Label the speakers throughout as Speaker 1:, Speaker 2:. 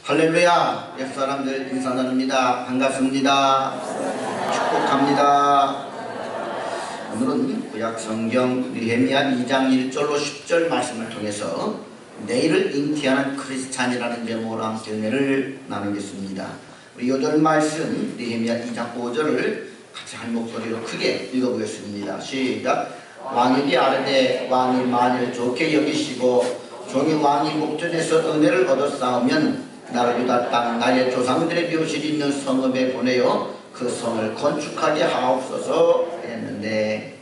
Speaker 1: 할렐루야! 옆 사람들 인사 나눕니다. 반갑습니다. 축복합니다. 오늘은 구약 성경 느헤미야 2장 1절로 10절 말씀을 통해서 내일을 잉태하는 크리스찬이라는 제목으로 함께 은혜를 나누겠습니다. 우리 요절 말씀 느헤미야 2장 5절을 같이 한 목소리로 크게 읽어보겠습니다. 시작! 왕에게 아뢰되 왕이 만일 좋게 여기시고 종이 왕이 목전에서 은혜를 얻었사오면 나를 유다 땅 나의 조상들의 묘실이 있는 성읍에 보내어 그 성을 건축하게 하옵소서 했는데,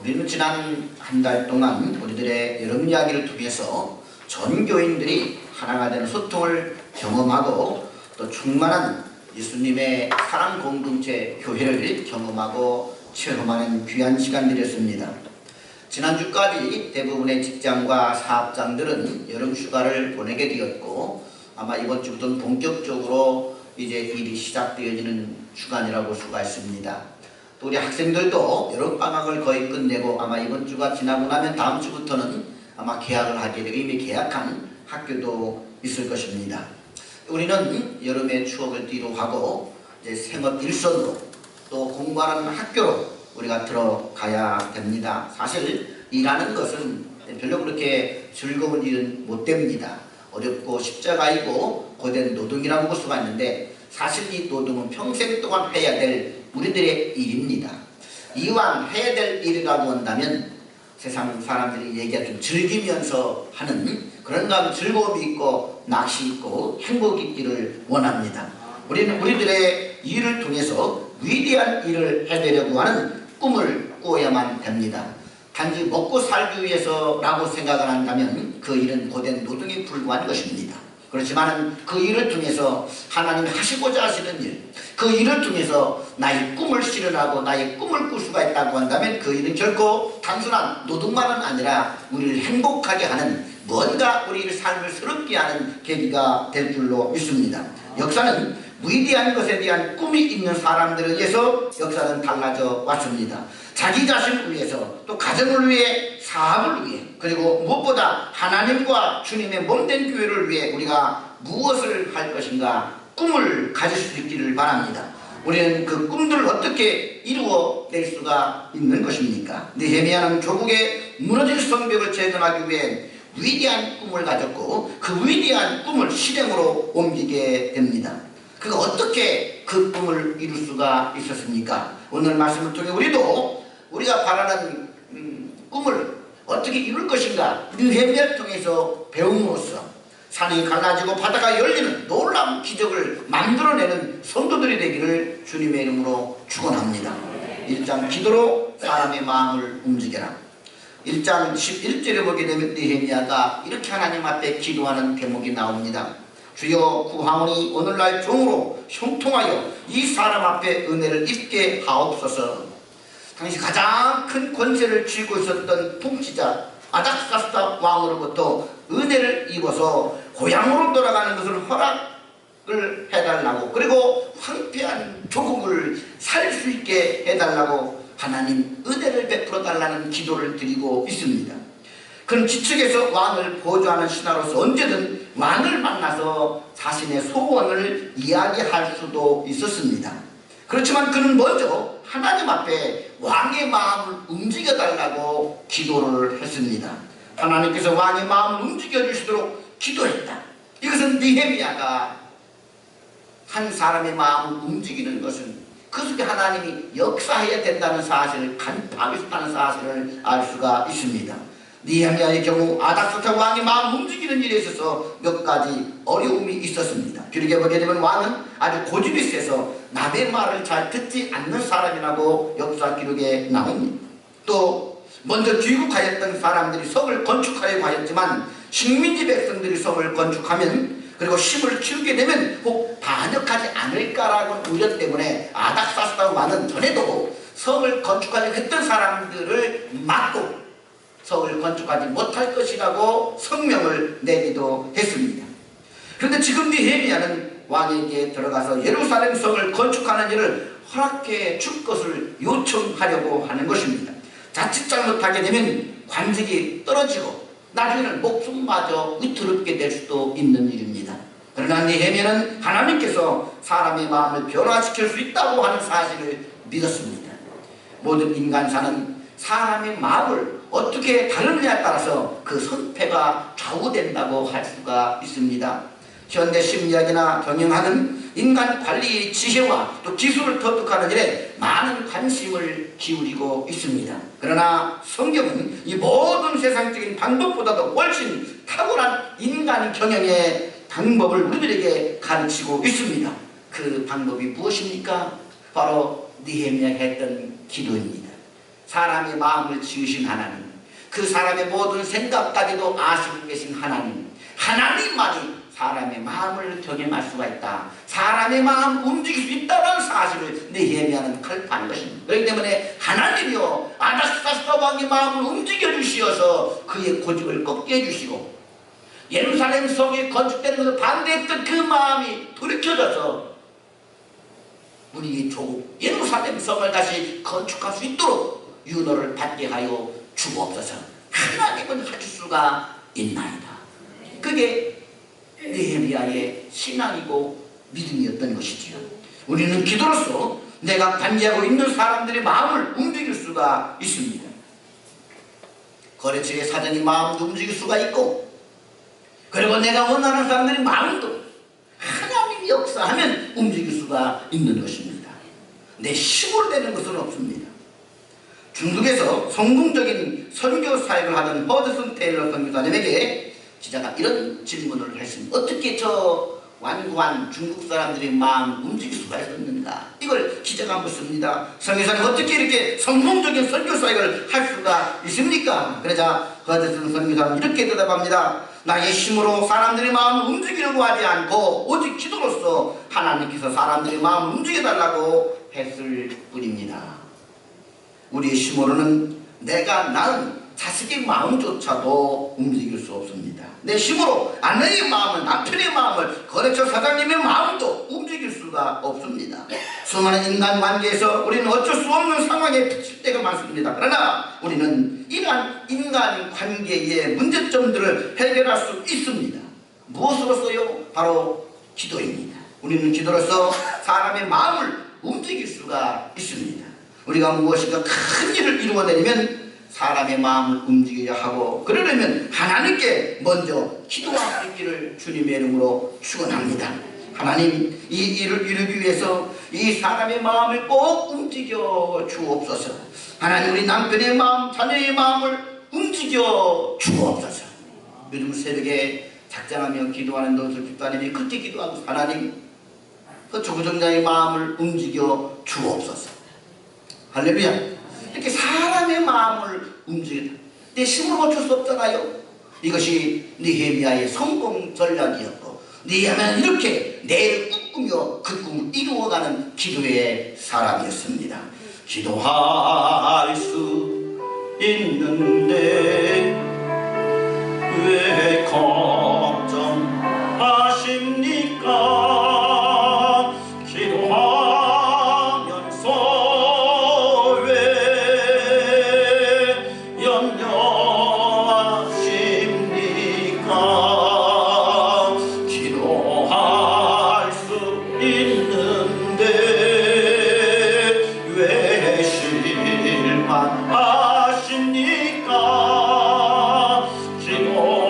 Speaker 1: 우리는 지난 한 달 동안 우리들의 여름 이야기를 통해서 전 교인들이 하나가 되는 소통을 경험하고 또 충만한 예수님의 사랑 공동체 교회를 경험하고 체험하는 귀한 시간들이었습니다. 지난주까지 대부분의 직장과 사업장들은 여름 휴가를 보내게 되었고, 아마 이번 주부터는 본격적으로 이제 일이 시작되어지는 주간이라고 볼 수가 있습니다. 또 우리 학생들도 여름방학을 거의 끝내고 아마 이번 주가 지나고 나면 다음 주부터는 아마 개학을 하게 되고 이미 개학한 학교도 있을 것입니다. 우리는 여름의 추억을 뒤로 하고 이제 생업 일선으로 또 공부하는 학교로 우리가 들어가야 됩니다. 사실 일하는 것은 별로 그렇게 즐거운 일은 못 됩니다. 어렵고 십자가이고 고된 노동이라고 볼 수가 있는데, 사실 이 노동은 평생 동안 해야 될 우리들의 일입니다. 이왕 해야 될 일이라고 한다면 세상 사람들이 얘기가 좀 즐기면서 하는 그런 즐거움이 있고 낚시 있고 행복이 있기를 원합니다. 우리는 우리들의 일을 통해서 위대한 일을 해내려고 하는 꿈을 꾸어야만 됩니다. 단지 먹고 살기 위해서라고 생각을 한다면 그 일은 고된 노동에 불과한 것입니다. 그렇지만 그 일을 통해서 하나님이 하시고자 하시는 일, 그 일을 통해서 나의 꿈을 실현하고 나의 꿈을 꿀 수가 있다고 한다면 그 일은 결코 단순한 노동만은 아니라 우리를 행복하게 하는, 뭔가 우리의 삶을 새롭게 하는 계기가 될 줄로 믿습니다. 역사는 위대한 것에 대한 꿈이 있는 사람들에 의해서 역사는 달라져 왔습니다. 자기 자신을 위해서, 또 가정을 위해, 사업을 위해, 그리고 무엇보다 하나님과 주님의 몸된 교회를 위해 우리가 무엇을 할 것인가 꿈을 가질 수 있기를 바랍니다. 우리는 그 꿈들을 어떻게 이루어낼 수가 있는 것입니까? 느헤미야는 조국의 무너진 성벽을 재건하기 위해 위대한 꿈을 가졌고 그 위대한 꿈을 실행으로 옮기게 됩니다. 그가 어떻게 그 꿈을 이룰 수가 있었습니까? 오늘 말씀을 통해 우리가 바라는 꿈을 어떻게 이룰 것인가 느헤미야를 통해서 배움으로써 산이 갈라지고 바다가 열리는 놀라운 기적을 만들어내는 성도들이 되기를 주님의 이름으로 축원합니다. 1장 기도로 사람의 마음을 움직여라. 1장 11절에 보게 되면 느헤미야가 이렇게 하나님 앞에 기도하는 대목이 나옵니다. 주여, 구하오니 오늘날 종으로 형통하여 이 사람 앞에 은혜를 입게 하옵소서. 당시 가장 큰 권세를 쥐고 있었던 통치자 아닥사스다 왕으로부터 은혜를 입어서 고향으로 돌아가는 것을 허락을 해달라고, 그리고 황폐한 조국을 살 수 있게 해달라고 하나님 은혜를 베풀어 달라는 기도를 드리고 있습니다. 그는 지측에서 왕을 보조하는 신하로서 언제든 왕을 만나서 자신의 소원을 이야기할 수도 있었습니다. 그렇지만 그는 먼저 하나님 앞에 왕의 마음을 움직여달라고 기도를 했습니다. 하나님께서 왕의 마음을 움직여주시도록 기도했다. 이것은 느헤미야가 한 사람의 마음을 움직이는 것은 그 속에 하나님이 역사해야 된다는 사실을 간파하는 사실을 알 수가 있습니다. 느헤미야의 경우 아닥사스다 왕의 마음을 움직이는 일에 있어서 몇 가지 어려움이 있었습니다. 비록 보게 되면 왕은 아주 고집이 세서 남의 말을 잘 듣지 않는 사람이라고 역사 기록에 나옵니다. 또 먼저 귀국하였던 사람들이 성을 건축하려고 하였지만 식민지 백성들이 성을 건축하면, 그리고 심을 키우게 되면 혹 반역하지 않을까라고 우려 때문에 아닥사스다 왕은 전에도 성을 건축하려고 했던 사람들을 막고 성을 건축하지 못할 것이라고 성명을 내기도 했습니다. 그런데 지금 느헤미야는 왕에게 들어가서 예루살렘 성을 건축하는 일을 허락해 줄 것을 요청하려고 하는 것입니다. 자칫 잘못하게 되면 관직이 떨어지고 나중에는 목숨마저 위태롭게 될 수도 있는 일입니다. 느헤미야는 하나님께서 사람의 마음을 변화시킬 수 있다고 하는 사실을 믿었습니다. 모든 인간사는 사람의 마음을 어떻게 다루느냐에 따라서 그 선패가 좌우된다고 할 수가 있습니다. 현대 심리학이나 경영학은 인간 관리의 지혜와 또 기술을 터득하는 일에 많은 관심을 기울이고 있습니다. 그러나 성경은 이 모든 세상적인 방법보다도 훨씬 탁월한 인간 경영의 방법을 우리들에게 가르치고 있습니다. 그 방법이 무엇입니까? 바로 느헤미야가 했던 기도입니다. 사람의 마음을 지으신 하나님, 그 사람의 모든 생각까지도 아시고 계신 하나님, 하나님만이 사람의 마음을 경영할 수가 있다. 사람의 마음 움직일 수 있다는 사실을 느헤미야는 설파한 것입니다. 그렇기 때문에 하나님이여 아닥사스다 왕의 마음을 움직여 주시어서 그의 고집을 꺾게 해주시고 예루살렘 성이 건축되는 것을 반대했던 그 마음이 돌이켜져서 우리의 조국 예루살렘 성을 다시 건축할 수 있도록 윤호를 받게 하여 주옵소서. 하나님은 하실 수가 있나이다. 그게 느헤미야의 신앙이고 믿음이었던 것이지요. 우리는 기도로서 내가 관계하고 있는 사람들의 마음을 움직일 수가 있습니다. 거래처의 사장의 마음도 움직일 수가 있고, 그리고 내가 원하는 사람들의 마음도 하나님이 역사하면 움직일 수가 있는 것입니다. 내 힘으로 되는 것은 없습니다. 중국에서 성공적인 선교 사역을 하던 허드슨 테일러 선교사님에게 기자가 이런 질문을 했습니다. 어떻게 저 완고한 중국 사람들의 마음 움직일 수가 있었는가? 이걸 기자가 묻습니다. 선교사님 어떻게 이렇게 성공적인 선교 사역을 할 수가 있습니까? 그러자 허드슨 선교사는 이렇게 대답합니다. 나의 힘으로 사람들의 마음을 움직이려고 하지 않고 오직 기도로서 하나님께서 사람들의 마음을 움직여달라고 했을 뿐입니다. 우리의 힘으로는 내가 낳은 자식의 마음조차도 움직일 수 없습니다. 내 힘으로 아내의 마음을, 남편의 마음을, 거래처 사장님의 마음도 움직일 수가 없습니다. 수많은 인간관계에서 우리는 어쩔 수 없는 상황에 닥칠 때가 많습니다. 그러나 우리는 이러한 인간관계의 문제점들을 해결할 수 있습니다. 무엇으로서요? 바로 기도입니다. 우리는 기도로서 사람의 마음을 움직일 수가 있습니다. 우리가 무엇인가 큰 일을 이루어내려면 사람의 마음을 움직여야 하고, 그러려면 하나님께 먼저 기도할 수 있기를 주님의 이름으로 축원합니다. 하나님, 이 일을 이루기 위해서 이 사람의 마음을 꼭 움직여 주옵소서. 하나님, 우리 남편의 마음, 자녀의 마음을 움직여 주옵소서. 요즘 새벽에 작정하며 기도하는 노숙 집사님이 그렇게 기도하고, 하나님, 그 조부정자의 마음을 움직여 주옵소서. 할렐루야. 이렇게 사람의 마음을 움직인다. 내 힘으로 어쩔 수 없잖아요. 이것이 느헤미야의 성공 전략이었고, 느헤미야는 이렇게 내를 꿈꾸며 그 꿈을 이루어가는 기도의 사람이었습니다. 기도할 수 있는데 왜 걱정하십니까? 기도하면서
Speaker 2: 하십니까? 기도하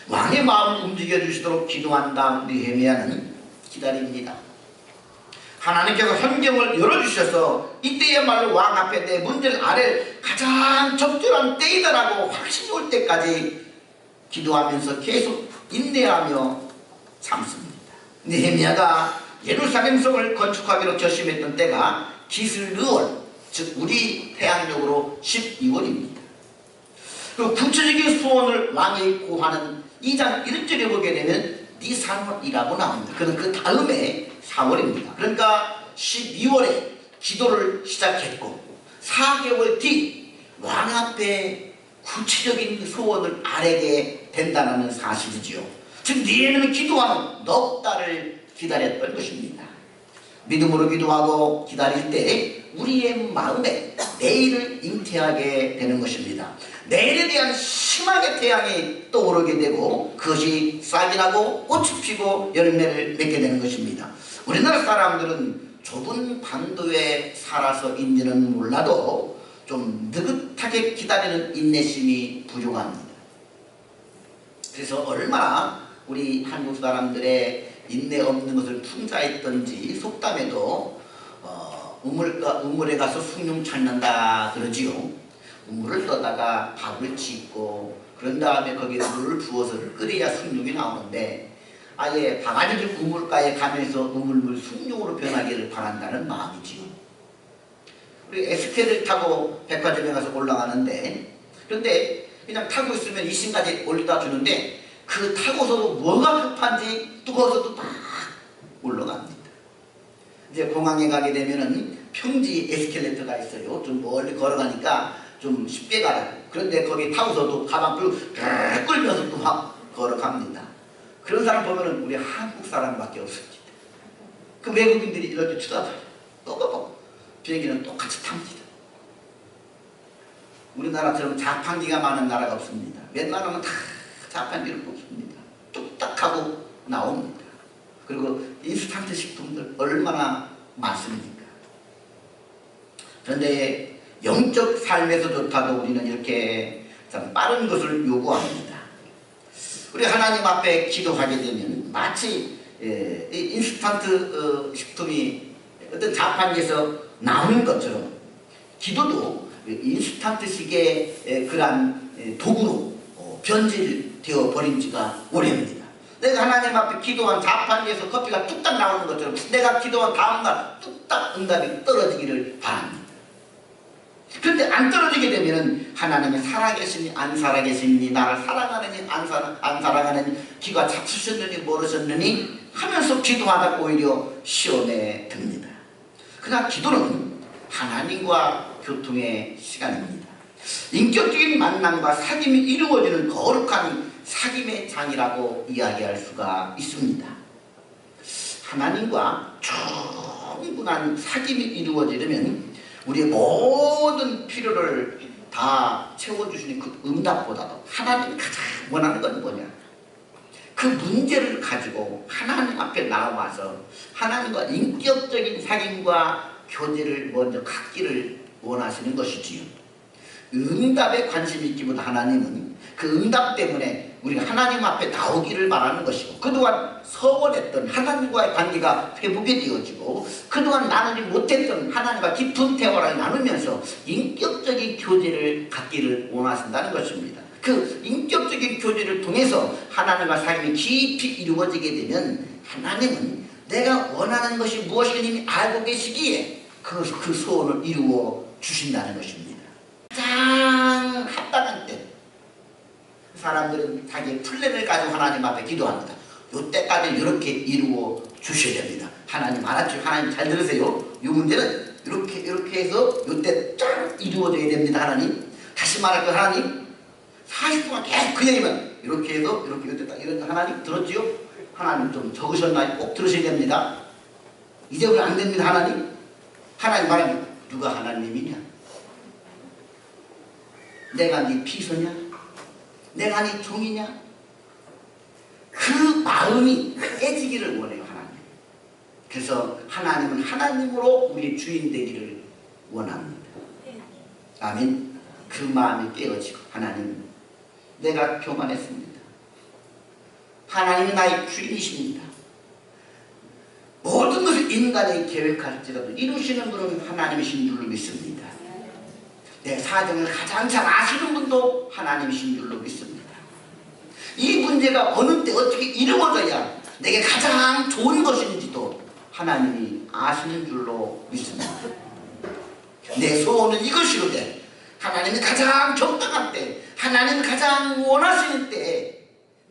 Speaker 1: 왕의 마음을 움직여주시도록 기도한 다음 느헤미야는 기다립니다. 하나님께서 환경을 열어주셔서 이때야말로 왕 앞에 내 문제를 아랠 가장 적절한 때이다라고 확신이 올 때까지 기도하면서 계속 인내하며 참습니다. 느헤미야가 예루살렘 성을 건축하기로 결심했던 때가 기슬르월, 즉 우리 태양력으로 12월입니다. 그 구체적인 소원을 왕이 고하는 2장 1절에 보게 되면 니산월이라고 나옵니다. 그는 그 다음에 4월입니다. 그러니까 12월에 기도를 시작했고 4개월 뒤 왕 앞에 구체적인 소원을 아뢰게 된다는 사실이지요. 즉 니에는 기도하는 넉 달을 기다렸던 것입니다. 믿음으로 기도하고 기다릴 때 우리의 마음에 내일을 잉태하게 되는 것입니다. 내일에 대한 희망의 태양이 떠오르게 되고 그것이 싹이 나고 꽃이 피고 열매를 맺게 되는 것입니다. 우리나라 사람들은 좁은 반도에 살아서인지는 몰라도 좀 느긋하게 기다리는 인내심이 부족합니다. 그래서 얼마나 우리 한국 사람들의 인내 없는 것을 풍자했던지 속담에도 우물에 가서 숭늉 찾는다 그러지요. 우물을 떠다가 밥을 짓고 그런 다음에 거기에 물을 부어서 끓여야 숭늉이 나오는데 아예 바가지를 우물가에 가면서 우물물 숭늉으로 변하기를 바란다는 마음이지요. 우리 SK를 타고 백화점에 가서 올라가는데 그런데 그냥 타고 있으면 20까지 올려다 주는데 그 타고서도 뭐가 급한지 뜨거워서도 막 올라갑니다. 이제 공항에 가게 되면은 평지 에스컬레이터가 있어요. 좀 멀리 걸어가니까 좀 쉽게 가라고. 그런데 거기 타고서도 가방 끌면서 또 막 걸어갑니다. 그런 사람 보면은 우리 한국 사람밖에 없습니다. 그 외국인들이 이렇게 쳐다봐요. 또또또 비행기는 똑같이 탑니다. 우리나라처럼 자판기가 많은 나라가 없습니다. 웬만하면 다 자판기를 뽑습니다. 뚝딱 하고 나옵니다. 그리고 인스턴트 식품들 얼마나 많습니까? 그런데 영적 삶에서조차도 우리는 이렇게 참 빠른 것을 요구합니다. 우리 하나님 앞에 기도하게 되면 마치 인스턴트 식품이 어떤 자판기에서 나오는 것처럼 기도도 인스턴트식의 그러한 도구로 변질되어 버린 지가 오래입니다. 내가 하나님 앞에 기도한 자판기에서 커피가 뚝딱 나오는 것처럼 내가 기도한 다음날 뚝딱 응답이 떨어지기를 바랍니다. 그런데 안 떨어지게 되면 하나님이 살아계시니 안 살아계시니 나를 사랑하느니 안 사랑하느니 귀가 잡수셨느니 모르셨느니 하면서 기도하다 오히려 시험에 듭니다. 그러나 기도는 하나님과 교통의 시간입니다. 인격적인 만남과 사귐이 이루어지는 거룩한 사귐의 장이라고 이야기할 수가 있습니다. 하나님과 충분한 사귐이 이루어지려면 우리의 모든 필요를 다 채워주시는 그 응답보다도 하나님이 가장 원하는 건 뭐냐? 그 문제를 가지고 하나님 앞에 나와서 하나님과 인격적인 사귐과 교제를 먼저 갖기를 원하시는 것이지요. 응답에 관심이 있기보다 하나님은 그 응답 때문에 우리가 하나님 앞에 나오기를 바라는 것이고 그동안 서원했던 하나님과의 관계가 회복이 되어지고 그동안 나누지 못했던 하나님과 깊은 대화를 나누면서 인격적인 교제를 갖기를 원하신다는 것입니다. 그 인격적인 교제를 통해서 하나님과 사귐이 깊이 이루어지게 되면 하나님은 내가 원하는 것이 무엇인지 이미 알고 계시기에 그 소원을 이루어 주신다는 것입니다. 가장 합당한 때 사람들은 자기의 플랜을 가지고 하나님 앞에 기도합니다. 이때까지 이렇게 이루어 주셔야 됩니다. 하나님 알았죠? 하나님 잘 들으세요. 이 문제는 이렇게 해서 이때 쫙 이루어져야 됩니다. 하나님. 다시 말할 것 하나님 40분간 계속 그 얘기만 이렇게 해서 이때 딱 이런 하나님 들었지요? 하나님 좀 적으셨나요? 꼭 들으셔야 됩니다. 이제부터 안 됩니다. 하나님 말하면 누가 하나님이냐? 내가 네 비서냐? 내가 네 종이냐? 그 마음이 깨지기를 원해요. 하나님. 그래서 하나님은 하나님으로 우리의 주인 되기를 원합니다. 아멘. 그 마음이 깨어지고 하나님 내가 교만했습니다. 하나님이 나의 주인이십니다. 모든 것을 인간이 계획할지라도 이루시는 분은 하나님이신 줄로 믿습니다. 내 사정을 가장 잘 아시는 분도 하나님이신 줄로 믿습니다. 이 문제가 어느 때 어떻게 이루어져야 내게 가장 좋은 것인지도 하나님이 아시는 줄로 믿습니다. 내 소원은 이것이로되 하나님이 가장 적당한 때, 하나님이 가장 원하시는 때에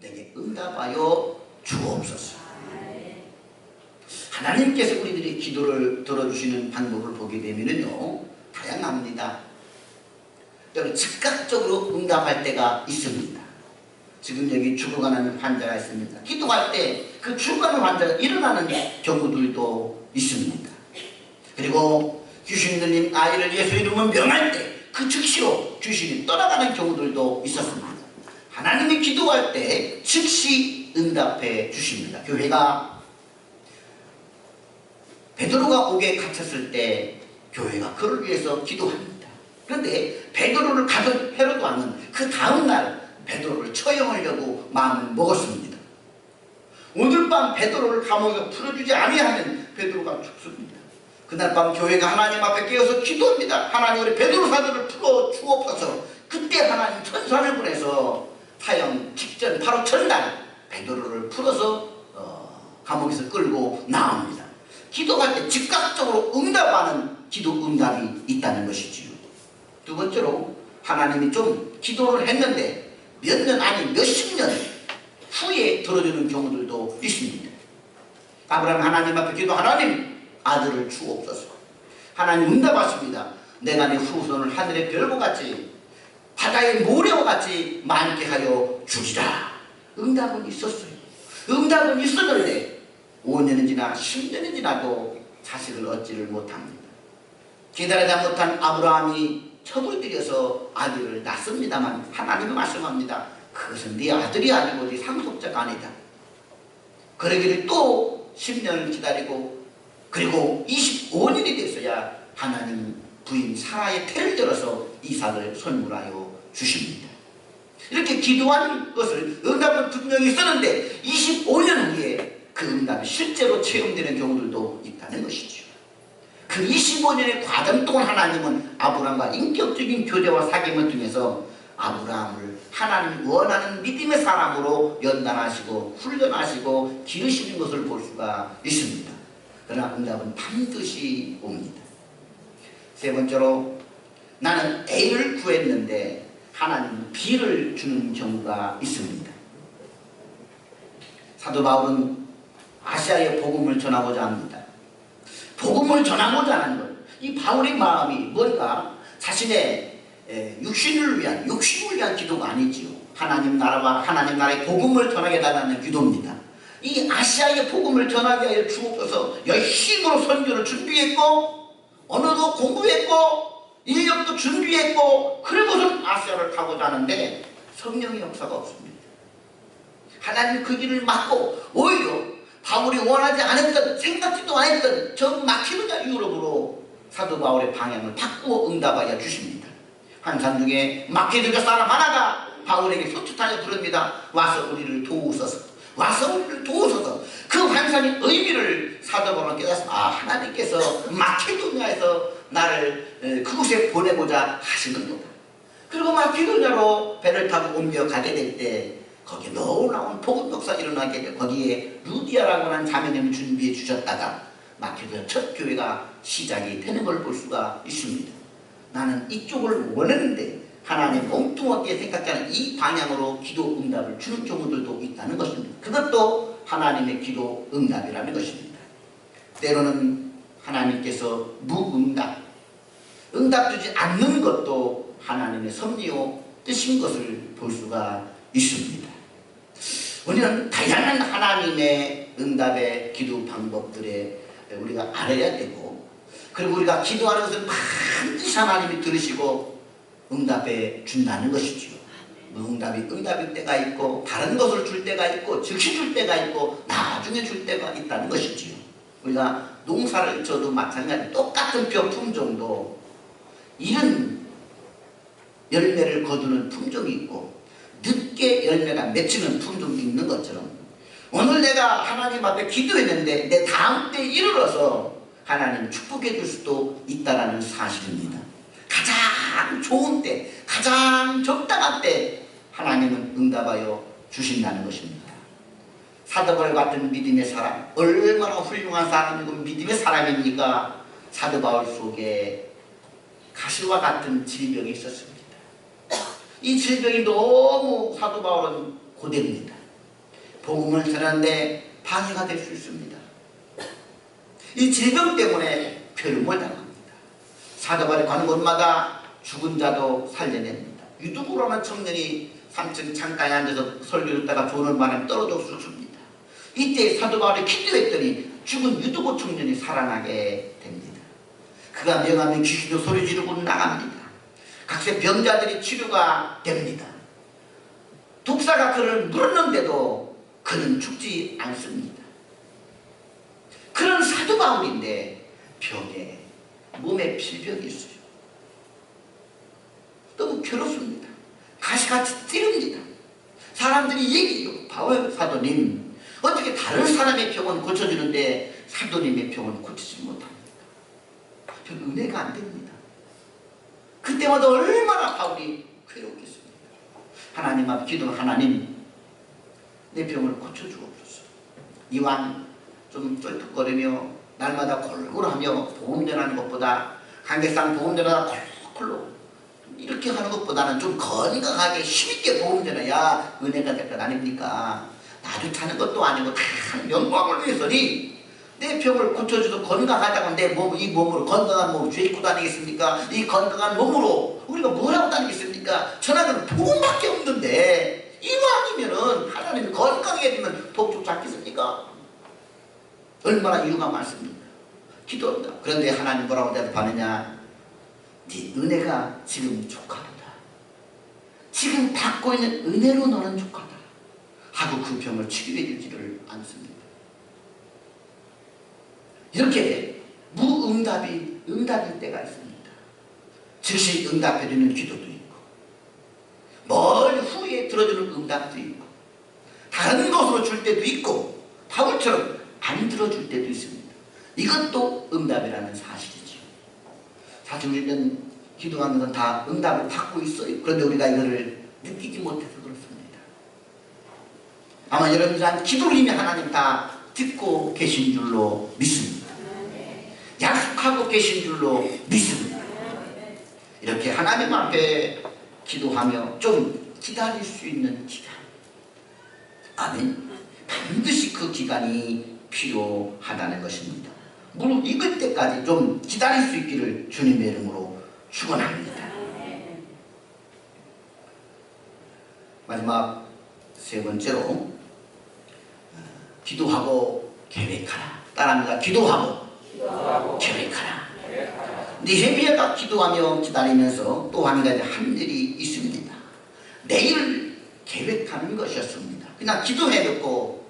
Speaker 1: 내게 응답하여 주옵소서. 하나님께서 우리들의 기도를 들어주시는 방법을 보게 되면요, 다양합니다. 여러분, 즉각적으로 응답할 때가 있습니다. 지금 여기 죽어가는 환자가 있습니다. 기도할 때 그 죽어가는 환자가 일어나는 경우들도 있습니다. 그리고 귀신 들린 아이를 예수 이름으로 명할 때 그 즉시로 귀신이 떠나가는 경우들도 있었습니다. 하나님이 기도할 때 즉시 응답해 주십니다. 교회가 베드로가 옥에 갇혔을 때 교회가 그를 위해서 기도합니다. 그런데 베드로를 가둔 헤롯 왕은 그 다음날 베드로를 처형하려고 마음을 먹었습니다. 오늘 밤 베드로를 감옥에서 풀어주지 아니하면 베드로가 죽습니다. 그날 밤 교회가 하나님 앞에 깨어서 기도합니다. 하나님, 우리 베드로 사도를 풀어 주옵소서. 그때 하나님 천사를 보내서 사형 직전 바로 전날 베드로를 풀어서 감옥에서 끌고 나옵니다. 기도할 때 즉각적으로 응답하는 기도 응답이 있다는 것이지요. 두 번째로, 하나님이 좀 기도를 했는데 몇 년 아니 몇십 년 후에 들어주는 경우들도 있습니다. 아브라함 하나님 앞에 기도, 하나님 아들을 주옵소서. 하나님 응답하십니다. 내가 네 후손을 하늘의 별과 같이 바다의 모래와 같이 많게 하여 주리라. 응답은 있었어요. 응답은 있었는데 5년이 지나 10년이 지나도 자식을 얻지를 못합니다. 기다리다 못한 아브라함이 첩을 들여서 아들을 낳습니다만 하나님은 말씀합니다. 그것은 네 아들이 아니고 네 상속자가 아니다. 그러기를 또 10년을 기다리고 그리고 25년이 돼서야 하나님 부인 사라의 태를 들어서 이삭을 선물하여 주십니다. 이렇게 기도한 것을 응답은 분명히 있었는데 25년 후에 그 응답이 실제로 체험되는 경우들도 있다는 것이죠. 그 25년의 과정 동안 하나님은 아브라함과 인격적인 교제와 사귐을 통해서 아브라함을 하나님이 원하는 믿음의 사람으로 연단하시고 훈련하시고 기르시는 것을 볼 수가 있습니다. 그러나 응답은 반드시 옵니다. 세 번째로, 나는 A를 구했는데 하나님은 B를 주는 경우가 있습니다. 사도 바울은 아시아에 복음을 전하고자 합니다. 복음을 전하고자 하는 것, 이 바울의 마음이 뭔가 자신의 육신을 위한 기도가 아니지요. 하나님 나라와 하나님 나라의 복음을 전하게 달라는 기도입니다. 이 아시아의 복음을 전하게 하여 주옵소서. 열심으로 선교를 준비했고 언어도 공부했고 인력도 준비했고 그리고선 아시아를 가고자 하는데 성령의 역사가 없습니다. 하나님 그 길을 막고 오히려 바울이 원하지 않았던, 생각지도 않았던 저 마케도냐 유럽으로 사도 바울의 방향을 바꾸어 응답하여 주십니다. 환상 중에 마케도냐 사람 하나가 바울에게 소투하여 부릅니다. 와서 우리를 도우소서. 와서 우리를 도우소서. 그 환상의 의미를 사도 바울은 깨닫습니다. 아, 하나님께서 마케도냐에서 나를 그곳에 보내고자 하시는구나. 그리고 마케도냐로 배를 타고 옮겨가게 될 때 거기에 놀라운 복음 역사 일어나게 돼 거기에 루디아라고 하는 자매님을 준비해 주셨다가 마케도냐 첫 교회가 시작이 되는 걸 볼 수가 있습니다. 나는 이쪽을 원했는데 하나님 엉뚱하게 생각하는 이 방향으로 기도 응답을 주는 경우들도 있다는 것입니다. 그것도 하나님의 기도 응답이라는 것입니다. 때로는 하나님께서 무응답, 응답 주지 않는 것도 하나님의 섭리요 뜻인 것을 볼 수가 있습니다. 우리는 다양한 하나님의 응답의 기도 방법들에 우리가 알아야 되고, 그리고 우리가 기도하는 것은 반드시 하나님이 들으시고 응답해 준다는 것이죠. 응답일 때가 있고 다른 것을 줄 때가 있고 즉시 줄 때가 있고 나중에 줄 때가 있다는 것이지요. 우리가 농사를 져도 마찬가지, 똑같은 벼 품종도 이른 열매를 거두는 품종이 있고 늦게 열매가 맺히는 품종이 있는 것처럼 오늘 내가 하나님 앞에 기도했는데 내 다음 때에 이르러서 하나님 축복해 줄 수도 있다는 사실입니다. 가장 좋은 때, 가장 적당한 때 하나님은 응답하여 주신다는 것입니다. 사도 바울 같은 믿음의 사람, 얼마나 훌륭한 사람이고 믿음의 사람입니까? 사도 바울 속에 가시와 같은 질병이 있었습니다. 이 질병이 너무 사도 바울은 고됩니다. 복음을 전하는데 방해가 될 수 있습니다. 이 질병 때문에 괴로움을 당합니다. 사도 바울이 가는 곳마다 죽은 자도 살려냅니다. 유두구라는 청년이 3층 창가에 앉아서 설교 듣다가 조는 바람에 떨어져 죽습니다. 이때 사도 바울이 기도했더니 죽은 유두구 청년이 살아나게 됩니다. 그가 명하면 귀신도 소리 지르고 나갑니다. 각세 병자들이 치료가 됩니다. 독사가 그를 물었는데도 그는 죽지 않습니다. 그런 사도 바울인데 병에 몸에 질병이 있어요. 너무 괴롭습니다. 가시같이 찌릅니다. 사람들이 얘기해요. 바울 사도님, 어떻게 다른 사람의 병은 고쳐주는데 사도님의 병은 고치지 못합니까? 별 은혜가 안 됩니다. 그때마다 얼마나 바울이 괴롭겠습니까? 하나님 앞에 기도는 하나님, 내 병을 고쳐주옵소서. 이왕 좀 쩔뚝거리며 날마다 골골하며 복음 전하는 것보다 관객상 복음 전하다 콜콜로 이렇게 하는 것보다는 좀 건강하게 힘있게 복음 전해야 은혜가 될 것 아닙니까? 나도 타는 것도 아니고 다 영광을 위해서니 내 병을 고쳐줘도 건강하다고 내 몸, 이 몸으로 건강한 몸을 죄 입고 다니겠습니까? 이 건강한 몸으로 우리가 뭘 하고 다니겠습니까? 전하는 복음밖에 없는데 이왕이면은 하나님이 건강하게 해주면 복죽 잡겠습니까? 얼마나 이유가 많습니까? 기도합니다. 그런데 하나님 뭐라고 대답하느냐? 네 은혜가 지금 족하도다. 지금 받고 있는 은혜로 너는 족하다. 하고 그 병을 치료해 주지를 않습니다. 이렇게 응답일 때가 있습니다. 즉시 응답해주는 기도도 있고 멀리 후에 들어주는 응답도 있고 다른 것으로 줄 때도 있고 바울처럼 안 들어줄 때도 있습니다. 이것도 응답이라는 사실이죠. 사실 우리는 기도하는 건 다 응답을 받고 있어요. 그런데 우리가 이거를 느끼지 못해서 그렇습니다. 아마 여러분들은 기도를 이미 하나님 다 듣고 계신 줄로 믿습니다. 약속하고 계신 줄로 믿습니다. 이렇게 하나님 앞에 기도하며 좀 기다릴 수 있는 기간, 아멘. 반드시 그 기간이 필요하다는 것입니다. 물론 익을 때까지 좀 기다릴 수 있기를 주님의 이름으로 축원합니다. 마지막 세 번째로 기도하고 계획하라. 따라합니다. 기도하고 계획하라. 느헤미야가 기도하며 기다리면서 또 한 가지 한 일이 있습니다. 내일을 계획하는 것이었습니다. 그냥 기도해놓고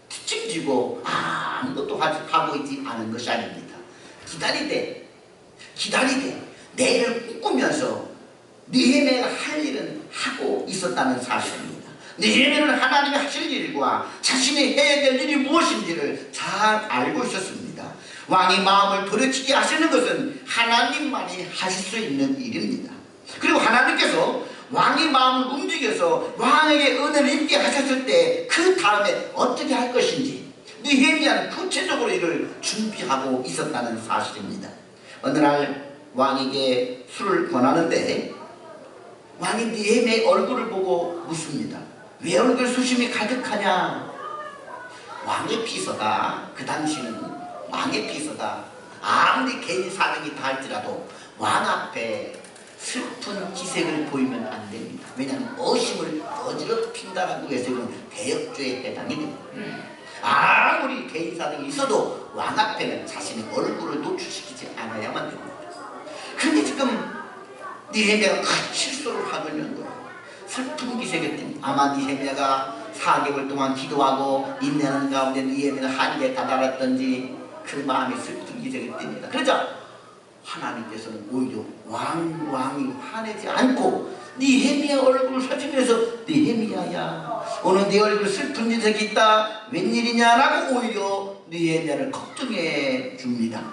Speaker 1: 뒷짐지고 아무것도 하고 있지 않은 것이 아닙니다. 기다리되 내일을 꿈꾸면서 느헤미야가 할 일은 하고 있었다는 사실입니다. 느헤미야는 하나님이 하실 일과 자신이 해야 될 일이 무엇인지를 잘 알고 있었습니다. 왕이 마음을 돌이키게 하시는 것은 하나님만이 하실 수 있는 일입니다. 그리고 하나님께서 왕의 마음을 움직여서 왕에게 은혜를 입게 하셨을 때 그 다음에 어떻게 할 것인지 느헤미야는 구체적으로 이를 준비하고 있었다는 사실입니다. 어느 날 왕에게 술을 권하는데 왕이 느헤미야의 얼굴을 보고 묻습니다. 왜 얼굴 수심이 가득하냐? 왕의 비서가, 그 당시는 왕의 비서가 아무리 개인 사정이 다 할지라도 왕 앞에 슬픈 기색을 보이면 안 됩니다. 왜냐하면 어심을 어지럽힌다라고 해서 이건 대역죄에 해당이 됩니다. 아무리 개인 사정이 있어도 왕 앞에는 자신의 얼굴을 노출시키지 않아야만 됩니다. 그런데 지금 느헤미야가 큰 실수를 하고 있는 거예요. 슬픈 기색이었더니 아마 느헤미야가 4개월 동안 기도하고 인내하는 가운데 느헤미야가 한계에 다다랐던지 그 마음이 슬픈 기색이 띱니다. 그러자 하나님께서는 오히려 왕이 화내지 않고 느헤미야 얼굴을 살피면서 느헤미야야 오늘 네 얼굴 슬픈 일이 있다 웬일이냐라고 오히려 느헤미야를 걱정해 줍니다.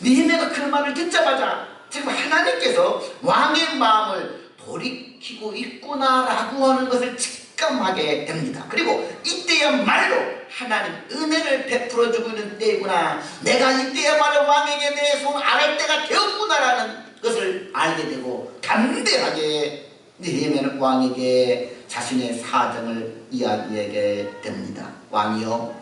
Speaker 1: 느헤미야가 그 말을 듣자마자 지금 하나님께서 왕의 마음을 돌이키고 있구나라고 하는 것을 직감하게 됩니다. 그리고 이때야말로 하나님 은혜를 베풀어주고 있는 때이구나, 내가 이때야말로 왕에게 내 손 안할 때가 되었구나라는 것을 알게 되고 담대하게 느헤미야는 왕에게 자신의 사정을 이야기하게 됩니다. 왕이여,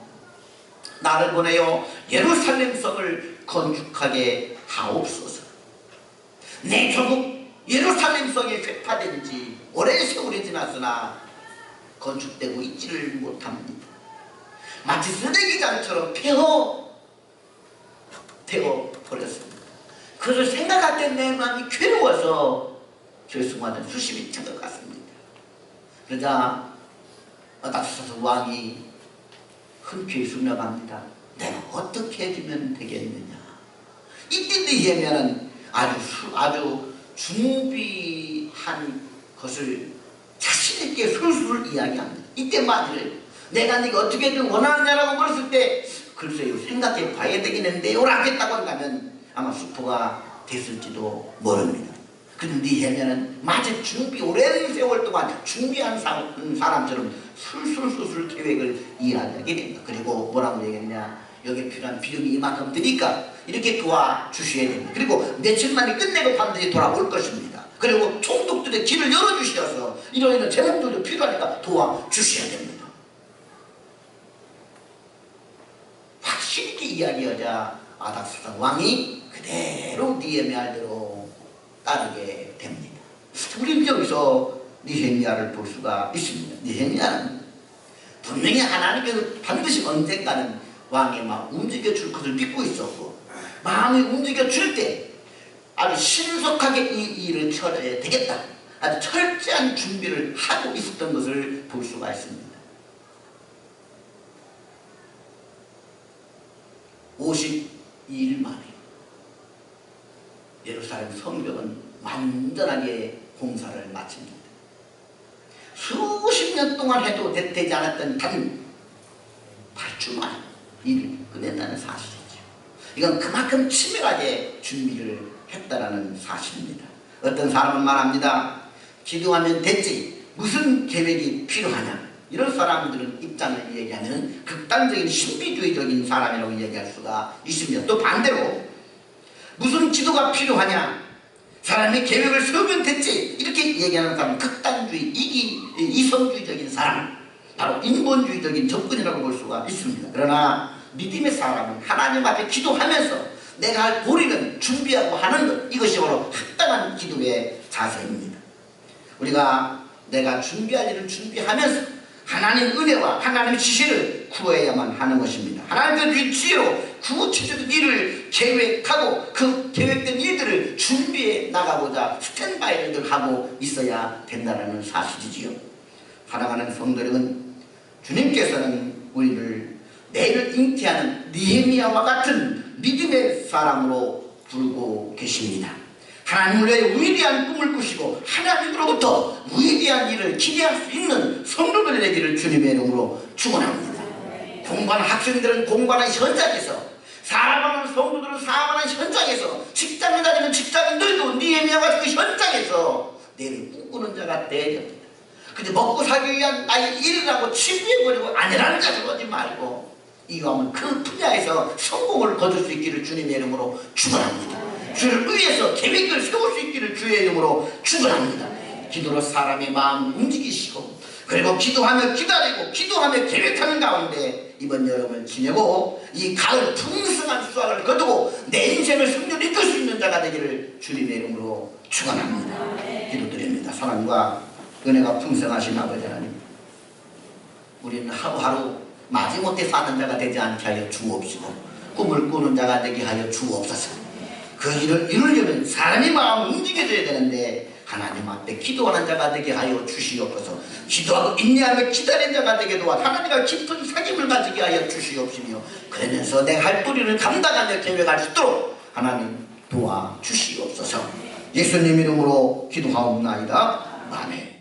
Speaker 1: 나를 보내어 예루살렘 성을 건축하게 하옵소서. 내 조국 예루살렘 성이 회파된 지 오랜 세월이 지났으나 건축되고 있지를 못합니다. 마치 쓰레기장처럼 태워버렸습니다. 그것을 생각할 때 내 마음이 괴로워서 결승하는 수심이 찬 것 같습니다. 그러자 아닥사스 왕이 흔쾌히 수명합니다. 내가 어떻게 해주면 되겠느냐. 이때 느헤미야는 아주 준비한 것을 자신있게 술술 이야기합니다. 이때 말을 내가 네가 어떻게든 원하느냐라고 물었을 때 글쎄요 생각해 봐야 되겠는데요 라겠다고 한다면 아마 수포가 됐을지도 모릅니다. 근데 느헤미야는 마치 오랜 세월 동안 준비한 사람처럼 술술 계획을 이야기하게 됩니다. 그리고 뭐라고 얘기했냐, 여기에 필요한 비용이 이만큼 드니까 이렇게 도와주셔야 됩니다. 그리고 며칠 만에 끝내고 반드시 돌아올 것입니다. 그리고 총독들의 길을 열어주셔서 이런 제목들도 필요하니까 도와주셔야 됩니다. 확실히 이야기하자 아닥사스 왕이 그대로 느헤미야대로 따르게 됩니다. 우리는 여기서 느헤미야를 볼 수가 있습니다. 느헤미야는 분명히 하나님께서 반드시 언젠가는 왕의 마음 움직여줄 것을 믿고 있었고, 마음이 움직여줄 때 아주 신속하게 이 일을 처리해야 되겠다, 아주 철저한 준비를 하고 있었던 것을 볼 수가 있습니다. 52일 만에 예루살렘 성벽은 완전하게 공사를 마칩니다. 수십 년 동안 해도 되지 않았던 단 8주 만에 일을 끝낸다는 사실이죠. 이건 그만큼 치밀하게 준비를 했다라는 사실입니다. 어떤 사람은 말합니다. 기도하면 됐지 무슨 계획이 필요하냐. 이런 사람들은 입장을 얘기하면 극단적인 신비주의적인 사람이라고 얘기할 수가 있습니다. 또 반대로 무슨 기도가 필요하냐, 사람이 계획을 세우면 됐지 이렇게 얘기하는 사람은 극단주의, 이성주의적인 사람, 바로 인본주의적인 접근이라고 볼 수가 있습니다. 그러나 믿음의 사람은 하나님 앞에 기도하면서 내가 할 도리는 준비하고 하는 것, 이것이 바로 합당한 기도의 자세입니다. 우리가 내가 준비할 일을 준비하면서 하나님 은혜와 하나님의 지시를 구해야만 하는 것입니다. 하나님의 지혜로 구체적인 일을 계획하고 그 계획된 일들을 준비해 나가보자 스탠바이를 하고 있어야 된다는 사실이지요. 사랑하는 성도 여러분, 주님께서는 우리를 내일을 잉태하는 느헤미야와 같은 믿음의 사람으로 부르고 계십니다. 하나님을 위해 위대한 꿈을 꾸시고 하나님으로부터 위대한 일을 기대할 수 있는 성도들이 되기를 주님의 이름으로 축원합니다. 공부하는 학생들은 공부하는 현장에서, 사랑하는 성도들은 사랑하는 현장에서, 직장을 다니는 직장인들도 느헤미야 같은 그 현장에서 내일을 꿈꾸는 자가 되어야 됩니다. 근데 먹고 살기 위한 나의 일이라고 취미해버리고 아니라는 자를 하지 말고 이거 하면 그 분야에서 성공을 거둘 수 있기를 주님의 이름으로 축원합니다. 주를 위해서 계획을 세울 수 있기를 주의 이름으로 축원합니다. 기도로 사람의 마음 움직이시고, 그리고 기도하며 기다리고 기도하며 계획하는 가운데 이번 여름을 지내고 이 가을 풍성한 수확을 거두고 내 인생을 승리로 이끌 수 있는 자가 되기를 주님의 이름으로 축원합니다. 기도드립니다. 사랑과 은혜가 풍성하신 아버지 하나님, 우리는 하루하루 마지못해 사는 자가 되지 않게 하여 주옵시고 꿈을 꾸는 자가 되게 하여 주옵소서. 그 일을 이루려면 사람의 마음이 움직여져야 되는데 하나님 앞에 기도하는 자가 되게 하여 주시옵소서. 기도하고 인내하며 기다리는 자가 되게 도와 하나님과 깊은 사귐을 가지게 하여 주시옵시며, 그러면서 내 할 도리를 감당하며 계획할 수 있도록 하나님 도와주시옵소서. 예수님 이름으로 기도하옵나이다. 아멘.